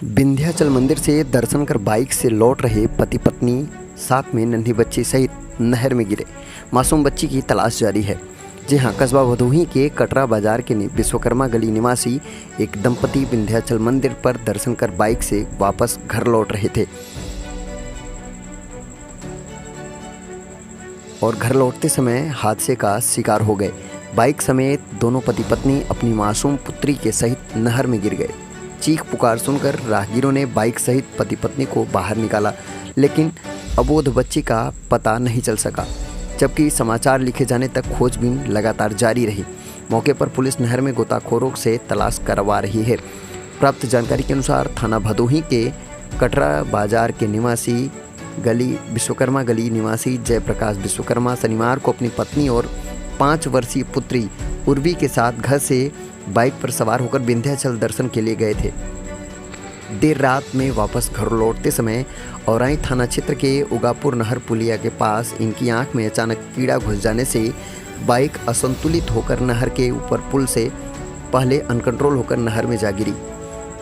विंध्याचल मंदिर से दर्शन कर बाइक से लौट रहे पति पत्नी साथ में नन्ही बच्ची सहित नहर में गिरे मासूम बच्ची की तलाश जारी है। जी हां, कस्बा भदोही के कटरा बाजार के विश्वकर्मा गली निवासी एक दंपति विंध्याचल मंदिर पर दर्शन कर बाइक से वापस घर लौट रहे थे और घर लौटते समय हादसे का शिकार हो गए। बाइक समेत दोनों पति पत्नी अपनी मासूम पुत्री के सहित नहर में गिर गए। चीख पुकार सुनकर राहगीरों ने बाइक सहित पति पत्नी को बाहर निकाला, लेकिन अबोध बच्ची का पता नहीं चल सका, जबकि समाचार लिखे जाने तक खोजबीन लगातार जारी रही। मौके पर पुलिस नहर में गोताखोरों से तलाश करवा रही है। प्राप्त जानकारी के अनुसार थाना भदोही के कटरा बाजार के निवासी विश्वकर्मा गली निवासी जयप्रकाश विश्वकर्मा शनिवार को अपनी पत्नी और 5 वर्षीय पुत्री उर्वी के साथ घर से बाइक पर सवार होकर विंध्याचल दर्शन के लिए गए थे। देर रात में वापस घर लौटते समय औराई थाना क्षेत्र के उगापुर नहर पुलिया के पास इनकी आंख में अचानक कीड़ा घुस जाने से बाइक असंतुलित होकर नहर के ऊपर पुल से पहले अनकंट्रोल होकर नहर में जा गिरी।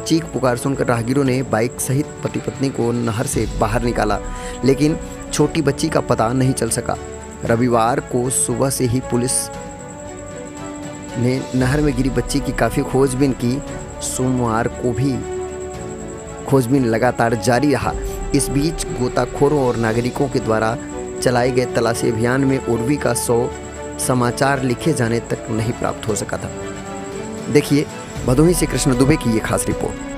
चीख पुकार सुनकर राहगीरों ने बाइक सहित पति पत्नी को नहर से बाहर निकाला, लेकिन छोटी बच्ची का पता नहीं चल सका। रविवार को सुबह से ही पुलिस ने नहर में गिरी बच्ची की काफ़ी खोजबीन की। सोमवार को भी खोजबीन लगातार जारी रहा। इस बीच गोताखोरों और नागरिकों के द्वारा चलाए गए तलाशी अभियान में उर्वी का समाचार लिखे जाने तक नहीं प्राप्त हो सका था। देखिए भदोही से कृष्ण दुबे की ये खास रिपोर्ट।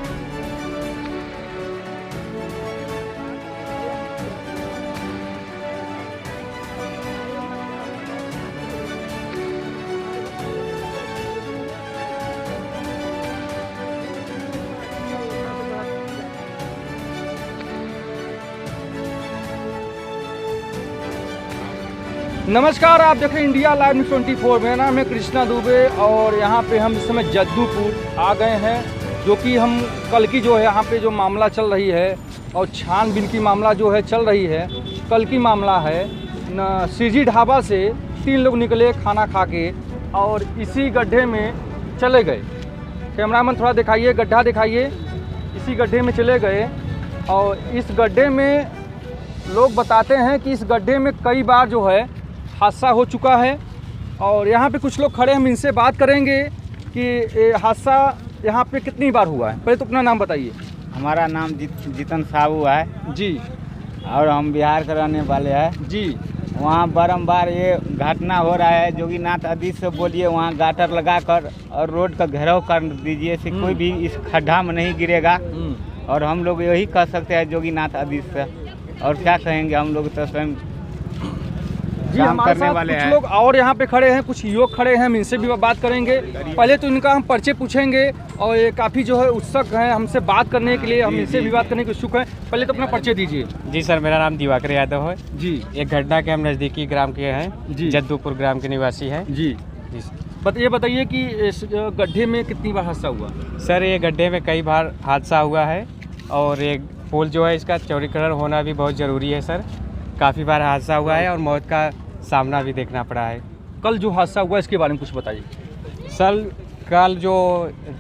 नमस्कार, आप देख रहे हैं इंडिया लाइव न्यूज़ 24। मेरा नाम है कृष्णा दुबे और यहाँ पे हम इस समय जद्दूपुर आ गए हैं, जो कि हम कल की जो है यहाँ पे जो मामला चल रही है और छानबीन की मामला जो है चल रही है। कल की मामला है सीजी ढाबा से 3 लोग निकले खाना खा के और इसी गड्ढे में चले गए। कैमरामैन थोड़ा दिखाइए, गड्ढा दिखाइए। इसी गड्ढे में चले गए और इस गड्ढे में लोग बताते हैं कि इस गड्ढे में कई बार जो है हादसा हो चुका है। और यहाँ पे कुछ लोग खड़े, हम इनसे बात करेंगे कि हादसा यहाँ पे कितनी बार हुआ है। पहले तो अपना नाम बताइए। हमारा नाम जीतन साहू है जी, और हम बिहार के रहने वाले हैं जी। वहाँ बारंबार ये घटना हो रहा है। जोगीनाथ अधीश से बोलिए वहाँ गाटर लगाकर और रोड का घेराव कर दीजिए, से कोई भी इस खड्डा में नहीं गिरेगा। और हम लोग यही कह सकते हैं जोगीनाथ अधीश से, और क्या कहेंगे, हम लोग तो स्वयं जी। हमारे साथ कुछ लोग और यहाँ पे खड़े हैं, कुछ युवक खड़े हैं, हम इनसे भी बात करेंगे। पहले तो इनका हम परिचय पूछेंगे और ये काफ़ी जो है उत्सुक हैं हमसे बात करने के लिए, हम इनसे भी बात करने के उत्सुक हैं। पहले तो अपना परिचय दीजिए। जी सर, मेरा नाम दिवाकर यादव है जी। एक घटना के हम नज़दीकी ग्राम के हैं जी, जद्दूपुर ग्राम के निवासी हैं जी। ये बताइए कि इस गड्ढे में कितनी बार हादसा हुआ? सर, ये गड्ढे में कई बार हादसा हुआ है और एक पुल जो है इसका चौड़ीकरण होना भी बहुत ज़रूरी है सर। काफ़ी बार हादसा हुआ है और मौत का सामना भी देखना पड़ा है। कल जो हादसा हुआ इसके बारे में कुछ बताइए। सर, कल जो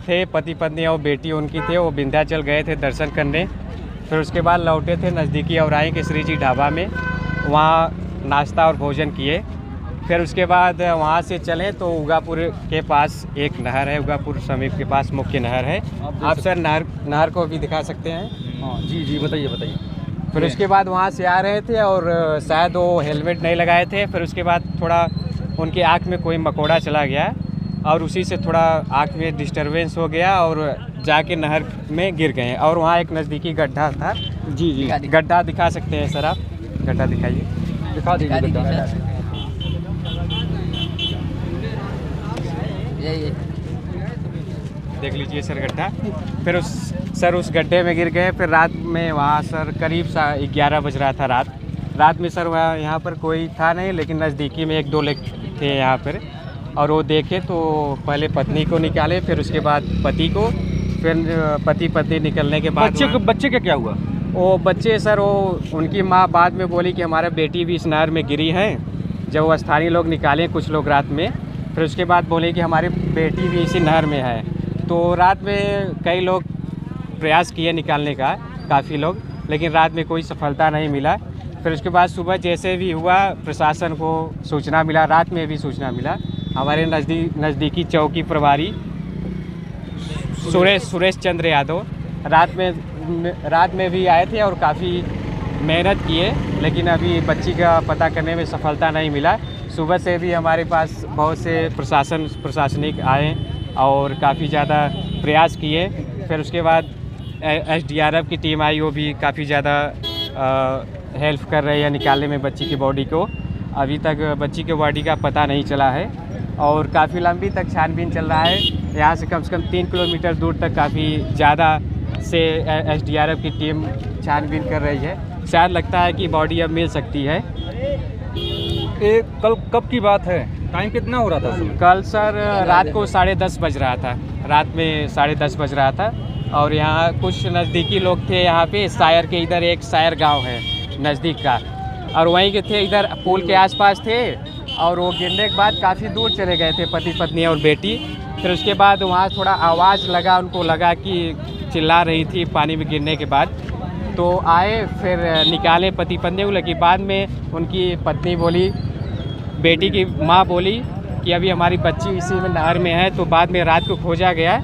थे पति पत्नी और बेटी उनकी थे, वो विंध्याचल गए थे दर्शन करने। फिर उसके बाद लौटे थे नज़दीकी औराई के श्री जी ढाबा में, वहाँ नाश्ता और भोजन किए। फिर उसके बाद वहाँ से चले तो उगापुर के पास एक नहर है, उगापुर समीप के पास मुख्य नहर है। आप सर नहर को भी दिखा सकते हैं। हाँ जी जी, बताइए। फिर उसके बाद वहाँ से आ रहे थे और शायद वो हेलमेट नहीं लगाए थे। फिर उसके बाद थोड़ा उनकी आँख में कोई मकोड़ा चला गया और उसी से थोड़ा आँख में डिस्टरबेंस हो गया और जाके नहर में गिर गए। और वहाँ एक नज़दीकी गड्ढा था। जी जी, गड्ढा दिखा सकते हैं सर, आप गड्ढा दिखाइए। दिखा दीजिए गड्ढा। देख लीजिए सर गड्ढा। फिर उस गड्ढे में गिर गए। फिर रात में वहाँ सर करीब 11 बज रहा था रात में सर। वहाँ यहाँ पर कोई था नहीं, लेकिन नज़दीकी में 1-2 लोग थे यहाँ पर और वो देखे तो पहले पत्नी को निकाले, फिर उसके बाद पति को, फिर पति निकलने के बाद बच्चे का क्या हुआ? वो बच्चे सर, वो उनकी माँ बाद में बोली कि हमारा बेटी भी इस नहर में गिरी है। जब वो स्थानीय लोग निकाले कुछ लोग रात में, फिर उसके बाद बोले कि हमारी बेटी भी इसी नहर में है। तो रात में कई लोग प्रयास किए निकालने का काफ़ी लोग, लेकिन रात में कोई सफलता नहीं मिला। फिर उसके बाद सुबह जैसे भी हुआ प्रशासन को सूचना मिला, रात में भी सूचना मिला। हमारे नज़दीकी चौकी प्रभारी सुरेश चंद्र यादव रात में भी आए थे और काफ़ी मेहनत किए, लेकिन अभी बच्ची का पता करने में सफलता नहीं मिला। सुबह से भी हमारे पास बहुत से प्रशासनिक आए और काफ़ी ज़्यादा प्रयास किए। फिर उसके बाद SDRF की टीम आई, वो भी काफ़ी ज़्यादा हेल्प कर रही है निकालने में बच्ची की बॉडी को। अभी तक बच्ची के बॉडी का पता नहीं चला है और काफ़ी लंबी तक छानबीन चल रहा है। यहाँ से कम 3 किलोमीटर दूर तक काफ़ी ज़्यादा से SDRF की टीम छानबीन कर रही है। शायद लगता है कि बॉडी अब मिल सकती है। कल कब की बात है? टाइम कितना हो रहा था उसमें? कल सर रात को 10:30 बज रहा था, रात में 10:30 बज रहा था। और यहाँ कुछ नज़दीकी लोग थे, यहाँ पे सायर के इधर एक सायर गांव है नज़दीक का, और वहीं के थे, इधर पुल के आसपास थे। और वो गिरने के बाद काफ़ी दूर चले गए थे पति पत्नी और बेटी। फिर उसके बाद वहाँ थोड़ा आवाज़ लगा, उनको लगा कि चिल्ला रही थी पानी में गिरने के बाद, तो आए फिर निकाले पति पत्नी को। लेकिन बाद में उनकी पत्नी बोली, बेटी की माँ बोली कि अभी हमारी बच्ची इसी में नहर में है। तो बाद में रात को खोजा गया,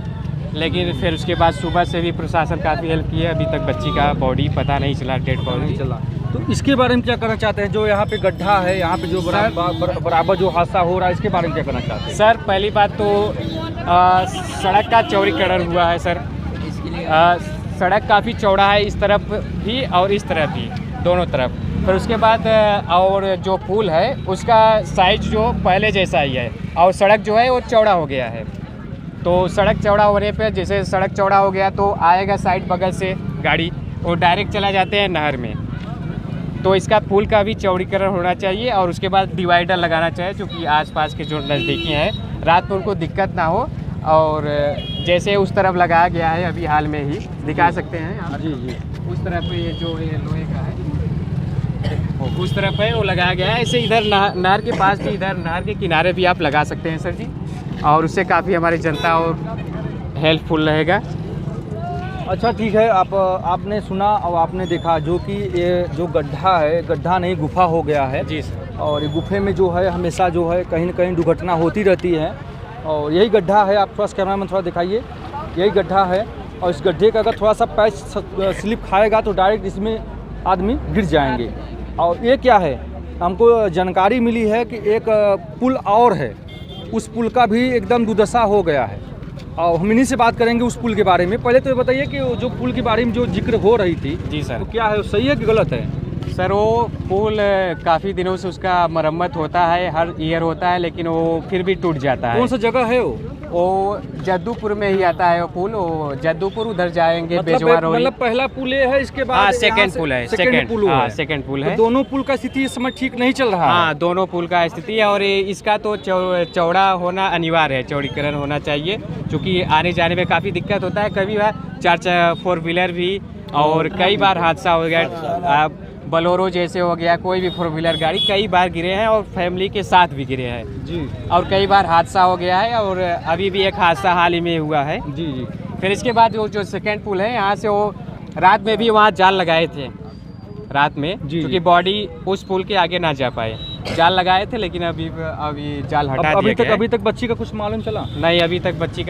लेकिन फिर उसके बाद सुबह से भी प्रशासन काफ़ी हेल्प की है। अभी तक बच्ची का बॉडी पता नहीं चला, डेड बॉडी नहीं चला। तो इसके बारे में क्या करना चाहते हैं? जो यहाँ पे गड्ढा है, यहाँ पे जो बराबर जो हादसा हो रहा है, इसके बारे में क्या करना चाहते हैं? सर पहली बात तो सड़क का चौड़ीकरण हुआ है सर। सड़क काफ़ी चौड़ा है, इस तरफ भी और इस तरफ भी, दोनों तरफ। फिर उसके बाद और जो पुल है उसका साइज जो पहले जैसा ही है, और सड़क जो है वो चौड़ा हो गया है। तो सड़क चौड़ा होने पे, जैसे सड़क चौड़ा हो गया तो आएगा साइड बगल से गाड़ी और डायरेक्ट चला जाते हैं नहर में। तो इसका पुल का भी चौड़ीकरण होना चाहिए और उसके बाद डिवाइडर लगाना चाहिए, क्योंकि आसपास के जो नज़दीकी हैं रात में उनको दिक्कत ना हो। और जैसे उस तरफ लगाया गया है, अभी हाल में ही दिखा सकते हैं आप। जी जी, उस तरफ पे ये जो ये लोहे का है उस तरफ है, वो लगाया गया है। ऐसे इधर नहर के पास भी, इधर नहर के किनारे भी आप लगा सकते हैं सर जी, और उससे काफ़ी हमारी जनता और हेल्पफुल रहेगा। अच्छा ठीक है। आपने सुना और आपने देखा जो कि ये जो गड्ढा है, गड्ढा नहीं गुफा हो गया है जी सर। और ये गुफे में जो है हमेशा जो है कहीं न कहीं दुर्घटना होती रहती है। और यही गड्ढा है, आप थोड़ा सा कैमरा में थोड़ा दिखाइए, यही गड्ढा है। और इस गड्ढे का अगर थोड़ा सा पैर स्लिप खाएगा तो डायरेक्ट इसमें आदमी गिर जाएंगे। और ये क्या है, हमको जानकारी मिली है कि एक पुल और है, उस पुल का भी एकदम दुर्दशा हो गया है। और हम इन्हीं से बात करेंगे उस पुल के बारे में। पहले तो ये बताइए कि जो पुल के बारे में जो जिक्र हो रही थी, जी सर, तो क्या है, सही है कि गलत है? सर वो पुल काफ़ी दिनों से उसका मरम्मत होता है, हर ईयर होता है, लेकिन वो फिर भी टूट जाता है। कौन सा जगह है वो जद्दूपुर में ही आता है वो पुल। वो जद्दूपुर उधर जाएंगे बेजवार हो। मतलब पहला पुल ये है, इसके बाद सेकंड पुल है, सेकंड पुल है। तो दोनों पुल का स्थिति इस समय ठीक नहीं चल रहा है। हाँ, दोनों पुल का स्थिति है और इसका तो चौड़ा होना अनिवार्य है, चौड़ीकरण होना चाहिए, क्योंकि आने जाने में काफ़ी दिक्कत होता है। कभी बार 4 व्हीलर भी, और कई बार हादसा हो गया, बलोरो जैसे हो गया, कोई भी 4 व्हीलर गाड़ी कई बार गिरे हैं और फैमिली के साथ भी गिरे हैं जी। और कई बार हादसा हो गया है, और अभी भी एक हादसा हाल ही में हुआ है। जी जी। फिर इसके बाद जो सेकंड पुल है, यहाँ से वो रात में भी वहाँ जाल लगाए थे, रात में, क्योंकि बॉडी उस पुल के आगे ना जा पाए। जाल लगाए थे, लेकिन अभी जाल हटा दिया गया है। अभी तक बच्ची का कुछ मालूम चला? नहीं, अभी तक बच्ची का